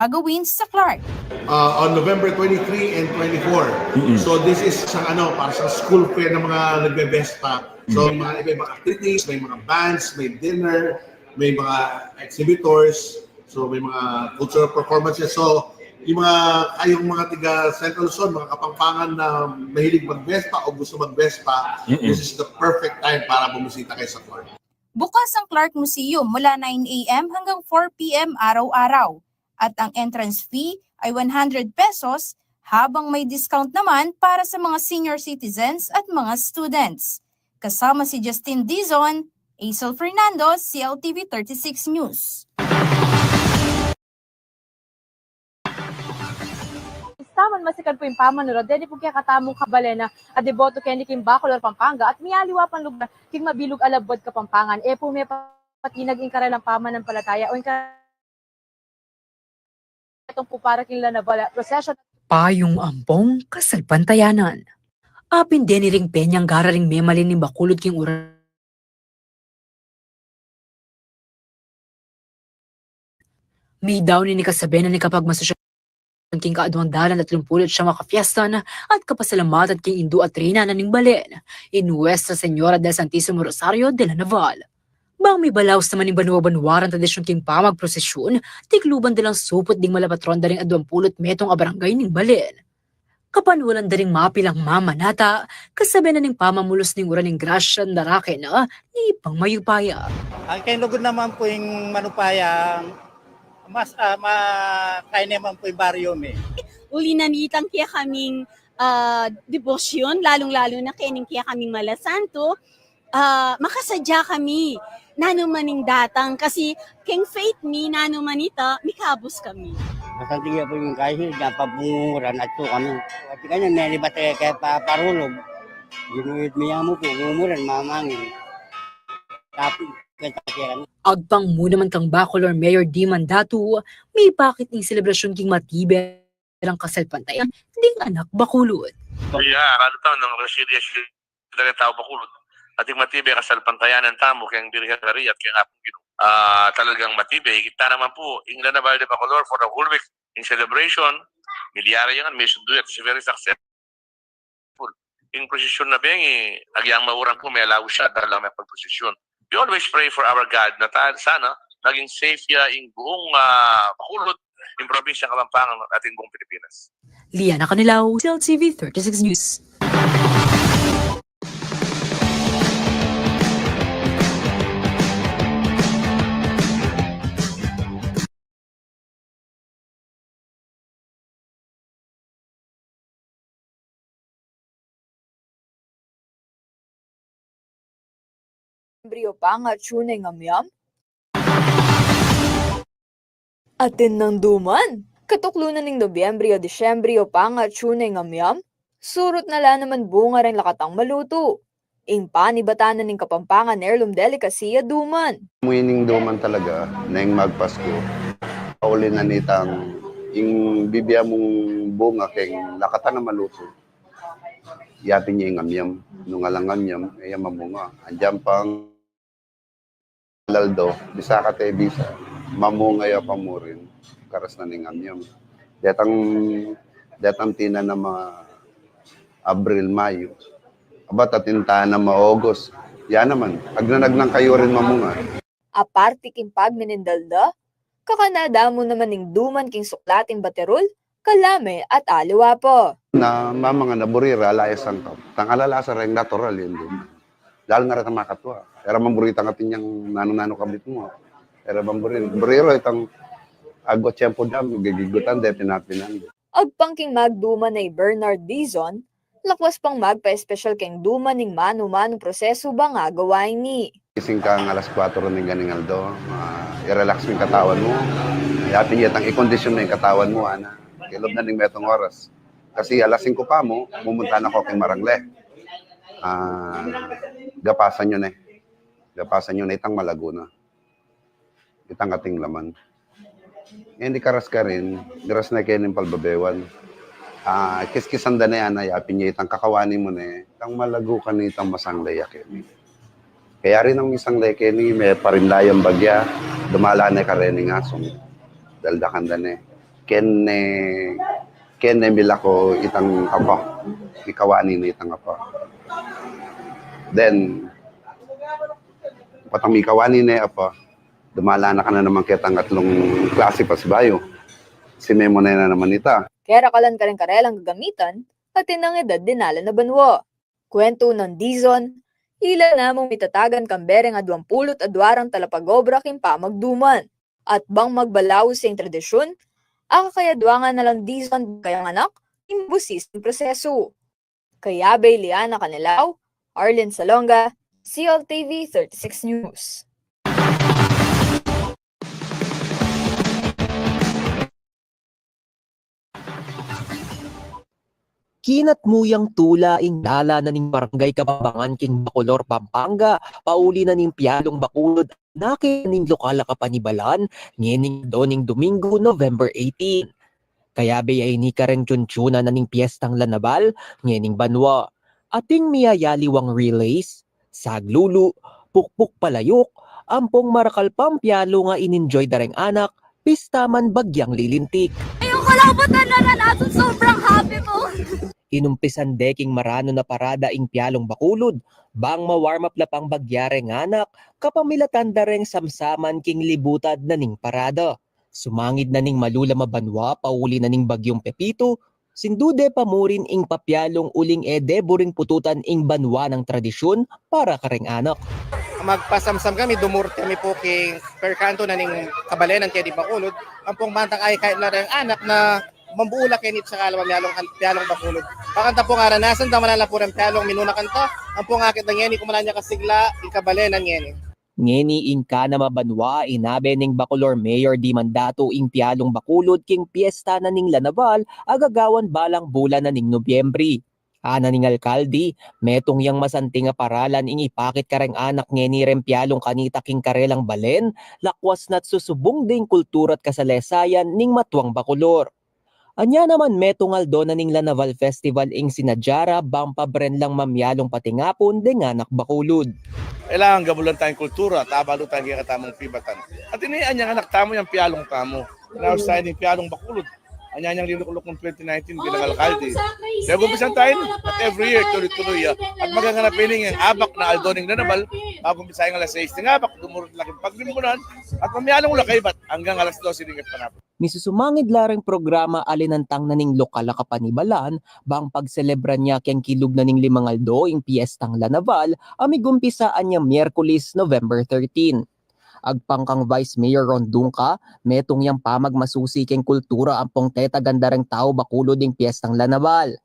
gagawin sa Clark. On November 23 and 24. So this is para sa school fair ng mga nagbe-Vespa. So may mga activities, may mga bands, may dinner, may mga exhibitors, so may mga cultural performances. So yung mga tiga Central Luzon, mga Kapampangan na mahilig mag-Vespa o gusto mag-Vespa, this is the perfect time para bumisita kayo sa Clark. Bukas ang Clark Museum mula 9 a.m. hanggang 4 p.m. araw-araw. At ang entrance fee ay 100 pesos habang may discount naman para sa mga senior citizens at mga students. Kasama si Justin Dizon, Aisel Fernando, CLTV 36 News. Taman masikan po yung pamanurad, dili po kaya katamong kabalena at deboto kaya ni Kim Bacolor, Pampanga at miyaliwa pang lugar king mabilog alabod Kapampangan. Po may patinag in karalang pamananampalataya o in itong po para king lanabala procession. Payong ampong kasalpantayanan. Apin din ring penyang gararing memalin ni Bacolod king ura. May daw ni kasabenan ni kapag masosyo king kaaduang dalan at lumpulit siya makafiesta na at kapasalamatan king Indo at Rina na ning balen in Nuestra Señora del Santísimo Rosario de la Naval. Bang may balaos naman ning banwa-banwaran tradisyon king pamagprosesyon, tigluban dalang supot ding malapatron daring aduang pulot metong abarangay ning balen. Kapanwalan daring mapilang mamanata, kasabi na ning pamamulos ning uran ning grasya narake na ni Ipang Mayupaya. Ang kainugod naman po yung manupaya, mas kain naman po yung baryo me. Uli nanitang kaya kaming debosyon, lalong-lalo na kaning kaya kaming malasanto, makasadya kami, nanumaning datang, kasi keng faith me, nanumanita, mikabos kami. Masantiga po yung kahit napapunguran at po kami. At kanya nalibat kaya parulog. Ginuit niya mo po, umuran, mamangin. Tapos, Agpang muna man kang Bacolor Mayor D. Mandatu, may bakit ng selebrasyon king Matibe ang kasalpantayan ding anak Bacolod. Kalutaw ng resiliasyon ng tao Bacolod. At yung Matibe kasalpantayan ng tamo kayang Birhari at kayang Apong Gino. Talagang Matibe, kita naman po, yung Lanabal de Bacolor for the whole week in celebration, milyari yan, may sunduy at very successful. Yung prosesyon na bengi, agyang maurang po may alaw siya dahil lang may pagprosesyon. We always pray for our God na sana naging safe yung buong Bacolod, yung probinsya Kapampangan at ating buong Pilipinas. Liana Canilaw, CLTV 36 News. Brio pang at tunay ngamyam? Atin ng duman. Katuklunan ng Nobyembre o Disyembre o pang at tunay ngamyam? Surot na la naman bunga rin lakatang maluto. Ingpa ni batanan ng Kapampangan heirloom delicacy at duman. Muining duman talaga na yung magpasko. Pauli na nitang yung bibya mong bunga keng lakatan na maluto. Yapin niya yung ngamyam. Nung alang ngamyam, ay mamunga. Andiyan pang laldo, bisa ka te bisa, mamungaya pa mo rin, karas na ning amyam. Detang tina na mga Abril, Mayo. Abat atinta na August. Yan naman, agnanag ng kayo rin mamunga. Aparte king pagminindalda, kakanada mo naman ning duman king suklating baterol, kalame at aliwa po. Na mga naburira, layas ang top. Tangalalasa rin natural yun din. Dahil nga rin makatwa. Era mamburita nga tinyang nano-nano kabit mo. Era mamburiro. Buriro itang agot tiyempo dam, gigigutan de pinapinan. Agpangking magduma na Bernard Dizon, lakwas pang magpa-espesyal keng duma ning mano-manong proseso ba nga gawain ni. Kising ka ng alas 4 ng ganing aldo, i-relax mo yung katawan mo. Yapin yatang i-condition na yung katawan mo, ana. Kilob na ning metong oras. Kasi alas 5 pa mo, pumunta na ko kay Marangle. Gapasan nyo na eh. Gapasan nyo na itang malago na. Itang ating laman. Hindi karas ka rin, garas na kayo ng palbabewan. Kiskisan da na yan, yapin niya itang kakawani mo na eh. Itang malago ka na itang masanglay yakini. Kaya rin ang isang leke ni may parinlayang bagya, dumala na ka rin ng asong. Daldakan da na eh. kene milako itang apa, ikawani na itang apa. Then, patang ikawani na apa, dumala na ka na naman kitang atlong klase pas bayo. Si Memo na naman ita. Kaya rakalan ka rin karelang gagamitan at tinang edad dinala na banwa. Kwento ng Dizon, ila namong mitatagan kambereng 20 adwarang talapagobra kimpa magduman. At bang magbalaw sing tradisyon, akakayadwangan na lang Dizon kayang anak, imbusis ng proseso. Kaya bay Liana Canilaw, Arlen Salonga, CLTV 36 News. Kinat muyang tula ing dala na ning barangay Kababangan king Bacolor, Pampanga, pauli na ning Pialong Bacolod, nakining lokal kapanibalan, ngening doning Domingo, November 18. Kaya ay ni karen tsuntsuna na ning piyestang lanabal, ngening banwa. Ating miyayaliwang relays, saglulu, pukpuk palayok, ampong marakalpang Pialo nga in-enjoy dareng anak, pistaman bagyang lilintik. Ayun, kalabutan na natin, sobrang happy ko. Inumpisan deking marano na parada ing Pialong Bacolod, bang ma-warm up na pang bagyare ng anak, kapamilatan dareng samsaman king libutad na ning parada. Sumangid na ning malula mabanwa, pauli na ning bagyong Pepito, sindude pamurin ing papyalong uling buring pututan ing banwa ng tradisyon para kareng anak. Magpasamsam kami, dumurte kami po king per kanto na ning kabalenan kaya di Bacolod, ang pong bantang ay kahit na rin anak na mambuula kinit sa kalawang Pialong Bacolod. Pakanta po nga ranasan, damalala po ng Pialong minuna kanta, ang pong akit ng ngeni, kumala niya kasigla, ikabalenan ngeni. Ngeni ing ka na mabanwa, inabe ning Bacolor Mayor di Mandato ing Pialong Bacolod king piyesta na ning Lanaval, agagawan balang bulan na ning Nobyembre. Ana ning alkalde, metong yang masanting nga paralan ing ipakit kareng anak ngeni rem Pialong kanita king karelang balen, lakwas na't susubong ding kultura at kasalesayan ning matuang Bacolor. Anya naman metongal do na ning Lanaval Festival ing sinadjara bampabren lang mamyalong patingapon ding anak Bacolod. Kailangan gabulan tayong kultura, tabalo tayong katamang pibatan. At inian niyang anak tamo yung Pialong tamo. Now sa yung Pialong Bacolod. Anya niyang linukulok ng 2019 bilang alkalde. Kaya gumpisan tayo at every year tuloy-tuloy. At magaganapin yung abak na aldoning Lanaval, magumpisahin alas 6 ng abak, dumurot laking paglimbunan, at mamyalong lakaybat hanggang alas 12 ng panapon. Misusumangid lareng programa alinantang na ning lokal na kapanibalan, bang pagselebra niya keng kilog na ning limangaldo ing piyestang Lanaval, amigumpisaan niya Miyerkules, November 13. Agpangkang Vice Mayor Ron Dungca, metong yang pamagmasusi keng kultura ampong teta gandareng tao Bacolod ing piyestang Lanaval.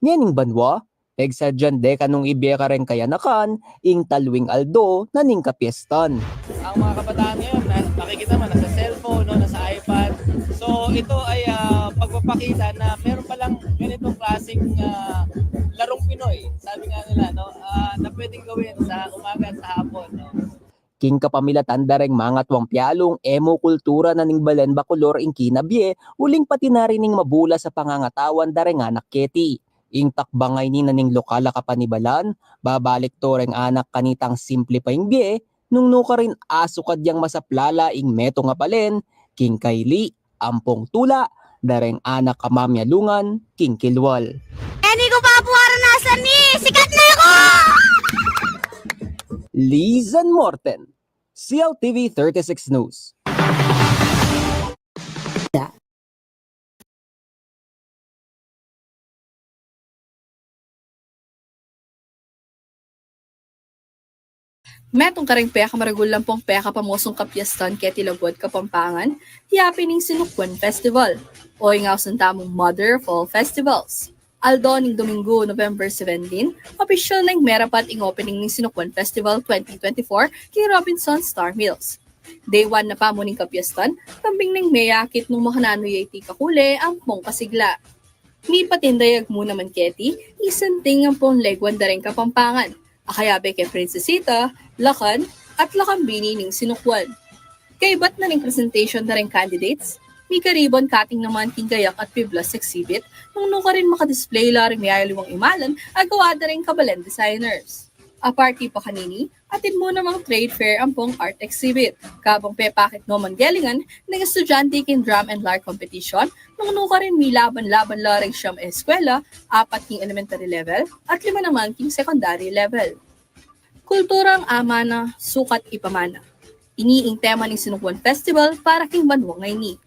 Ngening banwa, pegsadyan de kanong ibeka rin kayanakan, ing talwing aldo na ning kapiestan. Ang mga kabataan ngayon, nakikita mo, nasa cellphone, no, nasa iPad. So ito ay pagpapakita na meron palang ganitong klaseng larong Pinoy, sabi nga nila, no, na pwedeng gawin sa umaga at sa hapon. No? King kapamilatan dareng mga tuwang Pialong, emo kultura na ning balen Bacolor ing kinabye, uling pati na rin ning mabula sa pangangatawan dareng anak Keti. Ing takbangay ni na ning lokal na kapanibalan, babalik to reng anak kanitang simple pa ing bie, nung nuka rin aso kadyang masaplala ing meto nga palen, King Kayli, ampong tula, dareng anak kamamyalungan, King Kilwal. Hindi ko pa po aranasan ni! Sikat na ako! Lizan Morten, CLTV 36 News. Metong karing peka maragulang pong peka pamosong kapiestan keti lagwad Kapampangan, tiyapining Sinukwan Festival, o ingaw tamong Mother Fall Festivals. Aldo ning Domingo, November 17, opisyal na merapat ing opening ng Sinukwan Festival 2024 kay Robinson Star Mills. Day 1 na pamuning kapiestan, kambing ning mayakit nung makananoy iti kakule ang pong kasigla. Ni patindayag mo naman keti, isanting ang pong legwan dareng Kapampangan, akayabe kay Princesita, Lakan, at Lakambini ning Sinukwan. Kay iba't na ning presentation na rin candidates, may karibon cutting naman kingayak at piblas exhibit nung nuka rin makadisplay laring may ayaliwang imalan agawa na rin kabalen designers. Aparti pa kanini, atin mo namang trade fair ang pong art exhibit. Kabang pepakit no manggelingan, ng estudyante kin drum and lyre competition, nung nuka rin may laban-laban laring siyam eskwela, 4 king elementary level, at 5 naman king secondary level. Kulturang ama na sukat ipamana. Iniing tema ng Sinukwan Festival para king banwang ngayon.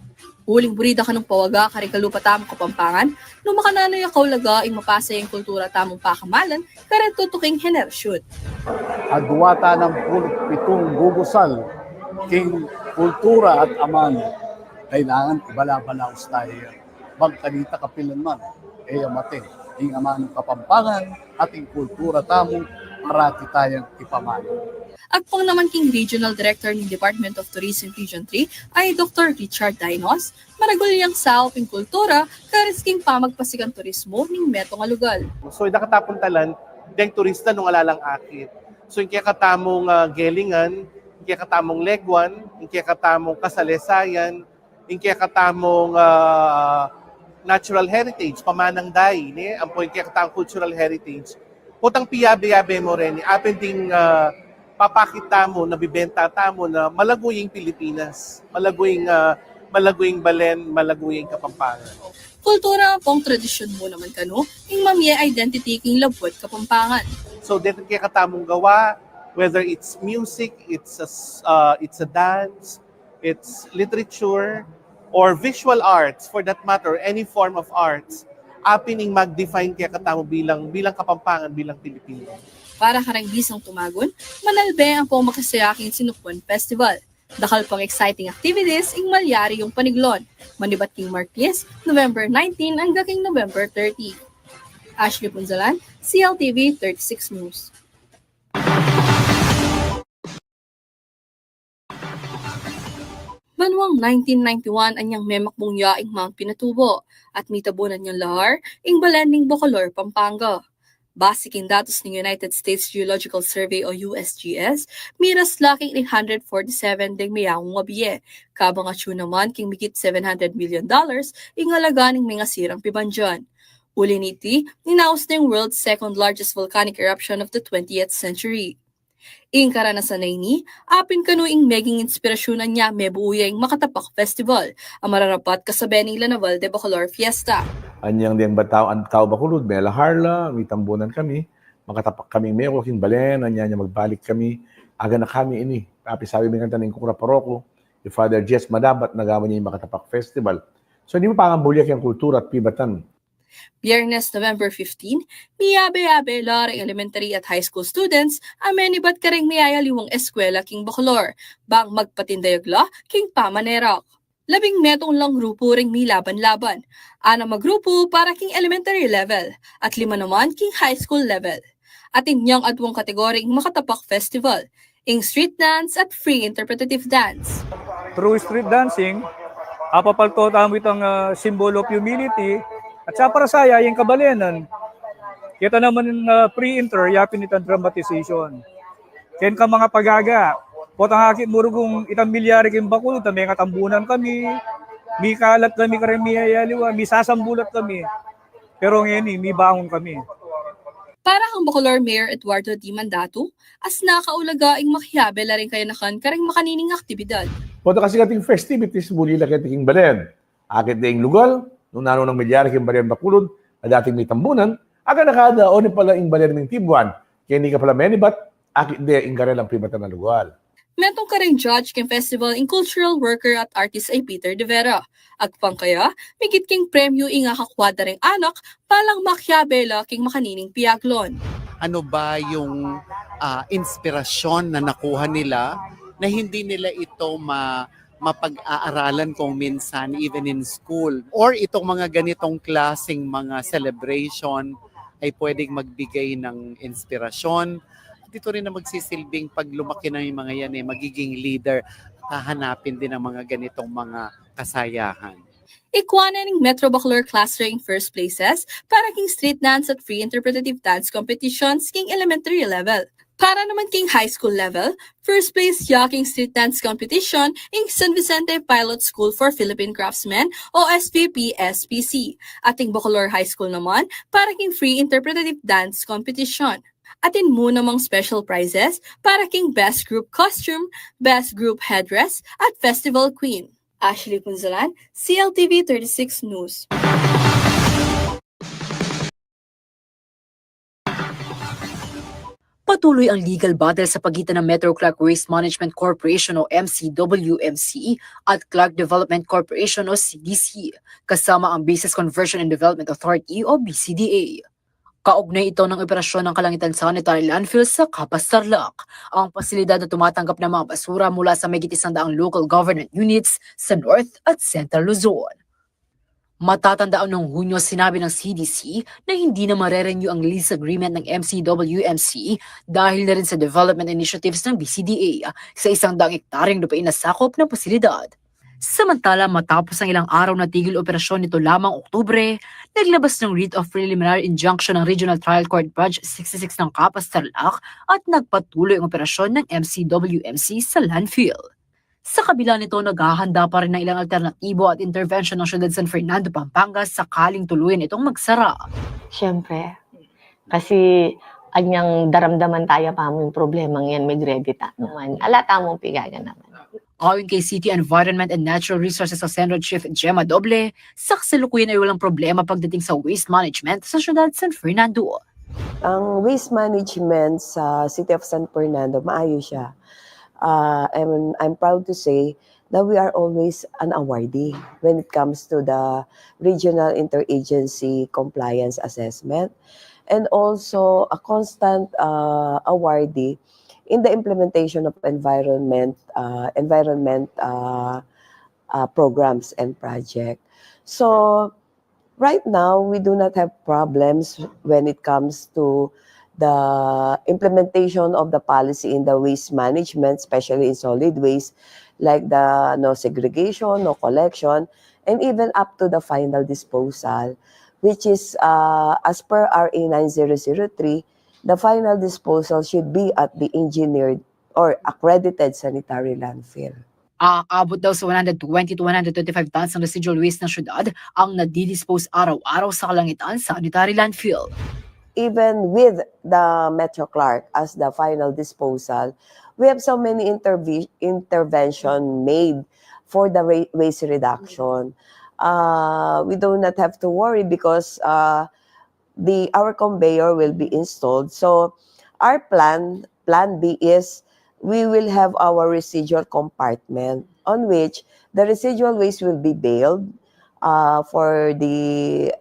Uling burida ka ng pawaga karikalupa tamang Kapampangan, nung makananoy akaw laga ing mapasa yung kultura tamang pakamalan, kare tutuking henerasyon. Agwata ng pitong gugusal, king kultura at aman, kailangan ibala-balaos tayo. Magkanita kapilan man, amate, ing aman ng Kapampangan, ating kultura tamong marati tayong ipamana. At pong naman king Regional Director ng Department of Tourism Region 3 ay Dr. Richard Dainos, maragulyang sao ping kultura, karisking pamagpasikan turismo ning metong alugal. So nakatapon talan, deng turista nung alalang akit. So yung kaya katamong Gelingan, yung kaya katamong Legwan, yung kaya katamong Kasalesayan, yung kaya katamong natural heritage, pamanang day, ang po yung kaya katamong cultural heritage. Putang piyabe-yabe mo rin, apin ding papakita mo, nabibenta mo na malaguying Pilipinas, malaguying Balen, malaguying Kapampangan. Kultura pong tradisyon mo naman kano, ing mamye identity king Labwat Kapampangan. So dito kaya katamong gawa, whether it's music, it's a dance, it's literature, or visual arts, for that matter, any form of arts, apining mag-define kaya katamo bilang Kapampangan, bilang Pilipino. Para karang bisang tumagon, manalbe ang pong makasayaking Sinukwan Festival. Dakal pang exciting activities ing malyari yung paniglon. Manibat king Marquez, November 19 hanggang king November 30. Ashley Punzalan, CLTV 36 News. Banwang 1991 anyang memakbong yaing Mount Pinatubo at mitabunan niyang lahar ing Balening Bacolor, Pampanga. Base king datos ng United States Geological Survey o USGS, miras laking 847 ding mayawang wabiye. Kabang atyo naman king migit $700 million ing halaga ng mga sirang pibanjan. Uli niti, ninaos na yung world's second largest volcanic eruption of the 20th century. Ing karanasan na ini, apin kanuing meging inspirasyonan niya mebuuyang Makatapak Festival, ang mararapat kasabi ng Lanaval de Bacolor Fiesta. Anyang diyang bataw ang tao bakulod, may laharla, may tambunan kami, makatapak kami may waking balen, anyang magbalik kami, aga na kami ini. Tapi sabi may kanta ng Kukura Paroko, yung Father Jess Madabat, nagawa niya yung Makatapak Festival. So hindi mo pangambulyak yung kultura at pibatan. Biyernes, November 15, miyabe-yabe laring elementary at high school students, amenibat karing miyayaliwang eskwela king Bacolor, bang magpatindayagla king Pamanerak. 10 metong lang grupo ring milaban-laban, 6 magrupo para king elementary level, at 5 naman king high school level. At inyang adwang kategoring Makatapak Festival, ing street dance at free interpretative dance. Through street dancing, apapalto tamit ang symbol of humility, at sa para saya, yung kabalenan, kita naman pre-inter, yapin itang dramatization. Ken ka mga pagaga, potang hakit murugong itang milyari king Bacolod, may katambunan kami, may kalat kami karemiyayaliwa, may sasambulat kami. Pero ngayon, may bangon kami. Para ang Bacolor Mayor Eduardo D. Mandato, as nakaulaga ing makihabe la rin kayo nakan kareng makanining aktibidad. Punta kasi kating festivities, muli lang kating Balen. Akit ding lugal, nung nano ng milyari king Balen Bacolod, na dating may tambunan, aga nakada o ni pala ing Balen ng Tibuan, kaya hindi ka pala menibat, akit de ing karel ang pribatan na lugal. Metong kareng judge king festival in cultural worker at artist ay Peter De Vera. Agpang kaya, migit king premyo inga kakwada ring anak, palang makyabela king makanining piaglon. Ano ba yung inspirasyon na nakuha nila na hindi nila ito mapag-aaralan kung minsan even in school, or itong mga ganitong klaseng mga celebration ay pwedeng magbigay ng inspirasyon. Dito rin na magsisilbing pag lumaki na yung mga yan magiging leader, hahanapin din ang mga ganitong mga kasayahan. Ikwanan ng Metro Bacolor cluster in first places para king street dance at free interpretative dance competitions king elementary level. Para naman king high school level, first place king street dance competition in San Vicente Pilot School for Philippine Craftsmen o SPP-SPC. Ating Bacolor High School naman para king free interpretative dance competition. Atin mo namang special prizes para king Best Group Costume, Best Group Headdress at Festival Queen. Ashley Punzalan, CLTV 36 News. Patuloy ang legal battle sa pagitan ng Metro Clark Waste Management Corporation o MCWMC at Clark Development Corporation o CDC, kasama ang Business Conversion and Development Authority o BCDA. Kaugnay ito ng operasyon ng Kalangitan Sanitary Landfill sa Capas Tarlac, ang pasilidad na tumatanggap ng mga basura mula sa mahigit 100 local government units sa North at Central Luzon. Matatandaan noong Hunyo sinabi ng CDC na hindi na marerenew ang lease agreement ng MCWMC dahil na rin sa development initiatives ng BCDA sa 100 hektaryeng lupain na sakop ng pasilidad. Samantala, matapos ang ilang araw na tigil operasyon nito lamang Oktubre, naglabas ng writ of preliminary injunction ng Regional Trial Court Branch 66 ng Capas Tarlac at nagpatuloy ang operasyon ng MCWMC sa landfill. Sa kabila nito, naghahanda pa rin ng ilang alternatibo at intervention ng Syudad San Fernando, Pampanga sakaling tuluyan itong magsara. Siyempre, kasi anyang daramdaman tayo pa mo yung problemang yan, may gredita naman. Alata mong pigaga naman. Ayon kay City Environment and Natural Resources Central Chief Gemma Doble, sa kasalukuyan ay walang problema pagdating sa waste management sa Syudad San Fernando. Ang waste management sa City of San Fernando, maayos siya. I'm proud to say that we are always an awardee when it comes to the regional interagency compliance assessment and also a constant awardee in the implementation of environment programs and projects. So right now, we do not have problems when it comes to the implementation of the policy in the waste management, especially in solid waste, like the no segregation, no collection, and even up to the final disposal, which is, as per RA 9003, the final disposal should be at the engineered or accredited sanitary landfill. Aabot daw sa 120 to 125 tons ng residual waste ng syudad ang nadidispose araw-araw sa Kalangitan Sanitary Landfill. Even with the Metro Clark as the final disposal, we have so many intervention made for the waste reduction. We do not have to worry because our conveyor will be installed. So our plan B is we will have our residual compartment on which the residual waste will be baled for the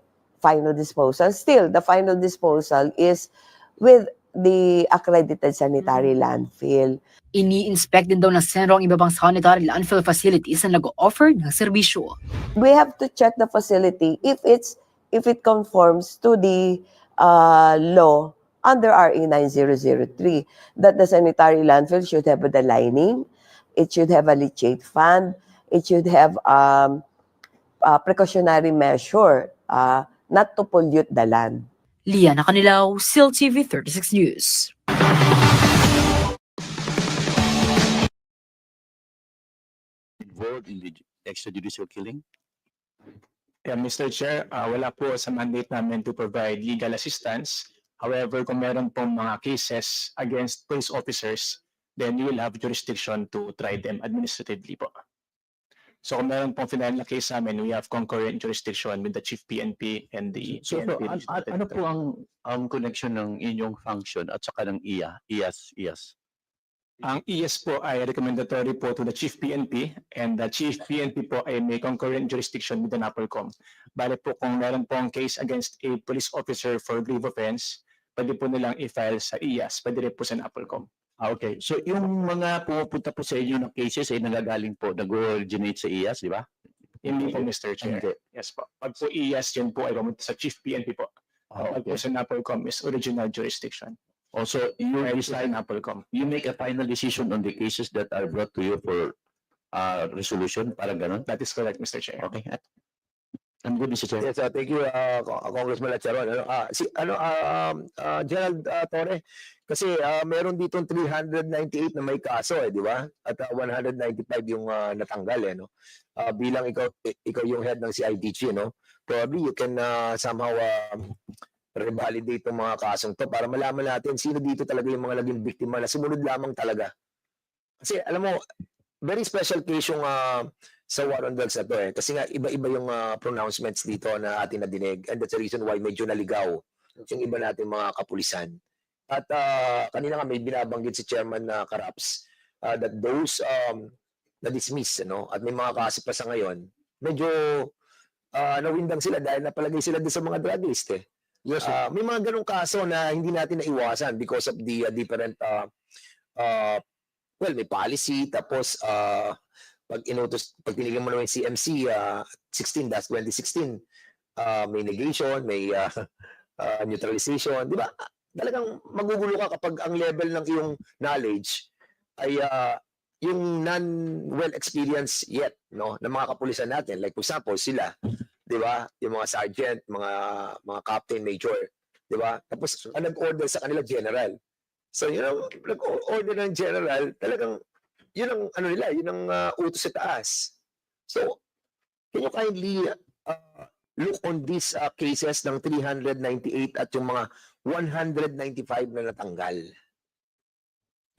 final disposal. Still, the final disposal is with the accredited sanitary landfill. Ini-inspect din daw ng Senro ang iba pang sanitary landfill facilities na nag-o-offer ng serbisyo. We have to check the facility if it conforms to the law under RA 9003 that the sanitary landfill should have the lining, it should have a leachate fan, it should have a precautionary measure not to pollute the land. Liana Canilaw, CLTV 36 News. Involved in the extrajudicial killing? Yeah, Mr. Chair, wala po sa mandate namin to provide legal assistance. However, kung meron pong mga cases against police officers, then you will have jurisdiction to try them administratively po. So kung meron pong final na case namin, we have concurrent jurisdiction with the Chief PNP and the PNP. Ano po ang connection ng inyong function at saka ng IAS? Ang IAS po ay recommendatory po to the Chief PNP and the Chief PNP po ay may concurrent jurisdiction with the NAPOLCOM. Bale po kung meron pong case against a police officer for grave offense, pwede po nilang i-file sa IAS, pwede rin po sa NAPOLCOM. Okay. So yung mga pumupunta po sa inyo ng cases ay nagagaling po, nag-originate sa IAS, di ba? Hindi po, Mr. Chair. Hindi. Yes po. Pag po IAS, yun po ay pumunta sa Chief PNP po. Pag po sa NAPOLCOM is original jurisdiction. Also, you decide, NAPOLCOM. you make a final decision on the cases that are brought to you for resolution, parang ganon? That is correct, Mr. Chair. Okay. I'm good, Mr. Chair. Yes, thank you, Congressman Lacharon. Gerald Torre, kasi meron ditong 398 na may kaso, di ba? At 195 yung natanggal, no? Bilang ikaw yung head ng CIDG, no? Probably you can somehow revalidate itong mga kasong to para malaman natin sino dito talaga yung mga naging biktima na sumunod lamang talaga. Kasi alam mo, very special case yung sa war on drugs na to eh. Kasi nga iba-iba yung pronouncements dito na ating nadinig, and that's the reason why medyo naligaw yung iba natin mga kapulisan. At kanina nga may binabanggit si Chairman Caraps that those na-dismiss, no? At may mga kaso pa sa ngayon, medyo nawindang sila dahil napalagay sila doon sa mga drug list eh. Yes, May mga ganong kaso na hindi natin naiwasan because of the different well, may policy, tapos pag tinignan mo naman yung CMC 16-2016, may negation, may neutralization, di ba? Talagang magugulo ka kapag ang level ng iyong knowledge ay yung non-well experienced yet, no, ng mga kapulisan natin. Like for example, sila, di ba? Yung mga sergeant, mga captain, major, di ba? Tapos ang nag-order sa kanila general. So yun ang nag-order ng general, talagang yun ang ano nila, yun ang utos sa taas. So can you kindly look on these cases ng 398 at yung mga 195 na natanggal?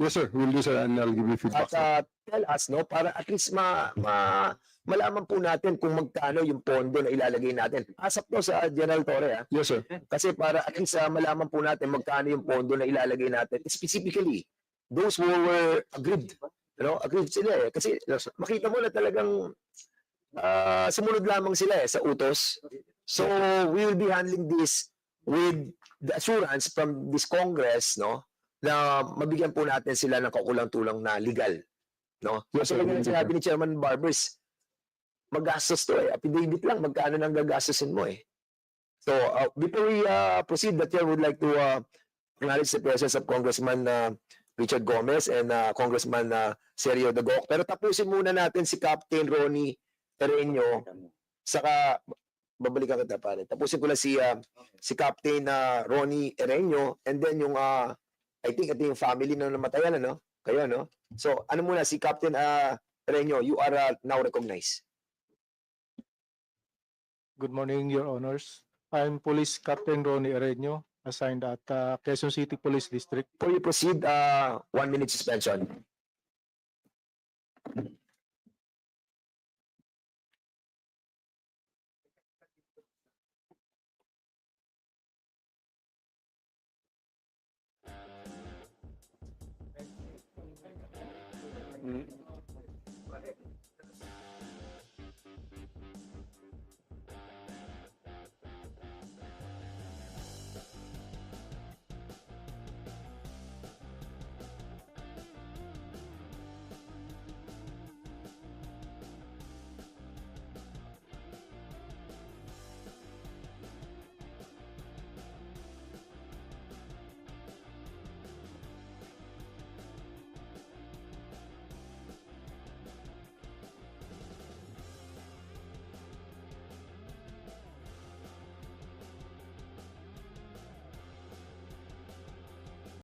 Yes, sir. We'll do, sir, and I'll give you feedback. At tell us, no, para at least malaman po natin kung magkano yung pondo na ilalagay natin. Asap to sa General Torre, Yes, sir. Kasi para at least malaman po natin magkano yung pondo na ilalagay natin. Specifically, those who were agreed. You know, agreed sila eh. Kasi makita mo na talagang sumunod lamang sila eh sa utos. So, we will be handling this with the assurance from this Congress, no, na mabigyan po natin sila ng kakulang-tulang na legal, no? Kasi ganyan sinabi ni Chairman Barbers, magastos to eh. Affidavit lang, magkano nang gagastusin mo eh. So, before we proceed, the Chair would like to acknowledge the presence of Congressman Richard Gomez and Congressman Sergio Dagok. Pero tapusin muna natin si Captain Ronnie Pereño, saka babalikan kita pare. Tapusin ko lang si Captain Ronnie Pereño, and then yung I think ito yung family na namatayan, ano? Kayo, no? So, ano muna, si Captain Pereño, you are now recognized. Good morning, Your Honors. I'm Police Captain Ronnie Areño, assigned at Quezon City Police District. Before you proceed, 1 minute suspension.